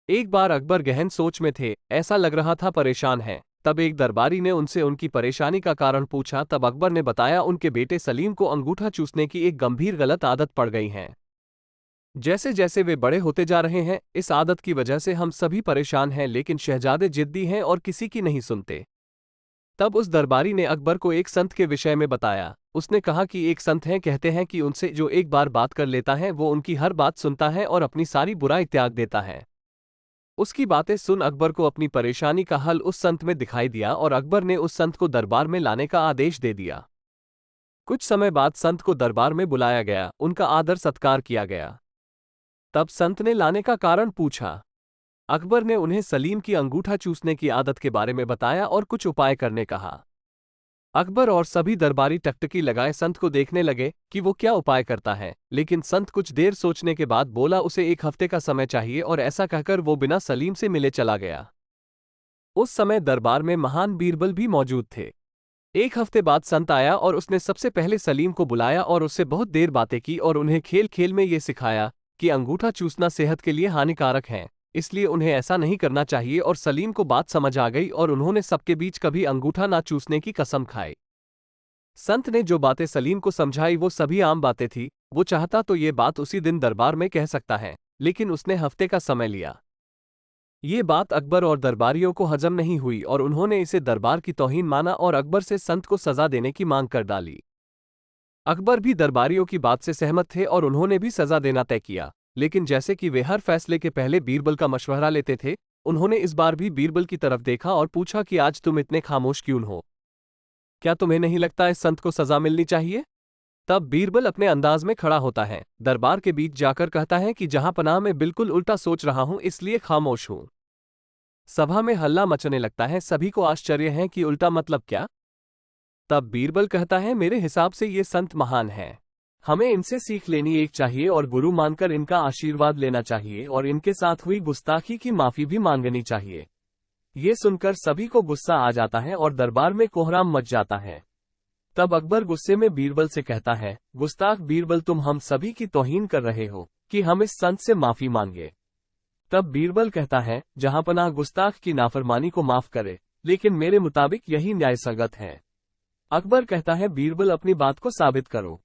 एक बार अकबर गहन सोच में थे, ऐसा लग रहा था परेशान हैं। तब एक दरबारी ने उनसे उनकी परेशानी का कारण पूछा। तब अकबर ने बताया उनके बेटे सलीम को अंगूठा चूसने की एक गंभीर गलत आदत पड़ गई है। जैसे जैसे वे बड़े होते जा रहे हैं, इस आदत की वजह से हम सभी परेशान हैं, लेकिन शहजादे जिद्दी हैं और किसी की नहीं सुनते। तब उस दरबारी ने अकबर को एक संत के विषय में बताया। उसने कहा कि एक संत हैं, कहते हैं कि उनसे जो एक बार बात कर लेता है वो उनकी हर बात सुनता है और अपनी सारी बुराई त्याग देता है। उसकी बातें सुन अकबर को अपनी परेशानी का हल उस संत में दिखाई दिया और अकबर ने उस संत को दरबार में लाने का आदेश दे दिया। कुछ समय बाद संत को दरबार में बुलाया गया, उनका आदर सत्कार किया गया। तब संत ने लाने का कारण पूछा। अकबर ने उन्हें सलीम की अंगूठा चूसने की आदत के बारे में बताया और कुछ उपाय करने कहा। अकबर और सभी दरबारी टकटकी लगाए संत को देखने लगे कि वो क्या उपाय करता है, लेकिन संत कुछ देर सोचने के बाद बोला उसे 1 हफ्ते का समय चाहिए, और ऐसा कहकर वो बिना सलीम से मिले चला गया। उस समय दरबार में महान बीरबल भी मौजूद थे। 1 हफ्ते बाद संत आया और उसने सबसे पहले सलीम को बुलाया और उससे बहुत देर बातें की और उन्हें खेल खेल में ये सिखाया कि अंगूठा चूसना सेहत के लिए हानिकारक है, इसलिए उन्हें ऐसा नहीं करना चाहिए। और सलीम को बात समझ आ गई और उन्होंने सबके बीच कभी अंगूठा ना चूसने की कसम खाई। संत ने जो बातें सलीम को समझाई वो सभी आम बातें थी। वो चाहता तो ये बात उसी दिन दरबार में कह सकता है, लेकिन उसने हफ्ते का समय लिया। ये बात अकबर और दरबारियों को हजम नहीं हुई और उन्होंने इसे दरबार की तौहीन माना और अकबर से संत को सजा देने की मांग कर डाली। अकबर भी दरबारियों की बात से सहमत थे और उन्होंने भी सजा देना तय किया, लेकिन जैसे कि वे हर फैसले के पहले बीरबल का मशवरा लेते थे, उन्होंने इस बार भी बीरबल की तरफ देखा और पूछा कि आज तुम इतने खामोश क्यों हो? क्या तुम्हें नहीं लगता इस संत को सजा मिलनी चाहिए? तब बीरबल अपने अंदाज में खड़ा होता है, दरबार के बीच जाकर कहता है कि जहां पनाह मैं बिल्कुल उल्टा सोच रहा हूं, इसलिए खामोश हूं। सभा में हल्ला मचने लगता है, सभी को आश्चर्य है कि उल्टा मतलब क्या? तब बीरबल कहता है, मेरे हिसाब से ये संत महान हैं। हमें इनसे सीख लेनी एक चाहिए और गुरु मानकर इनका आशीर्वाद लेना चाहिए और इनके साथ हुई गुस्ताखी की माफी भी मांगनी चाहिए। ये सुनकर सभी को गुस्सा आ जाता है और दरबार में कोहराम मच जाता है। तब अकबर गुस्से में बीरबल से कहता है, गुस्ताख बीरबल, तुम हम सभी की तौहीन कर रहे हो कि हम इस संत से माफी मांगे। तब बीरबल कहता है, जहांपनाह गुस्ताख की नाफरमानी को माफ करे, लेकिन मेरे मुताबिक यही न्यायसंगत है। अकबर कहता है, बीरबल अपनी बात को साबित करो।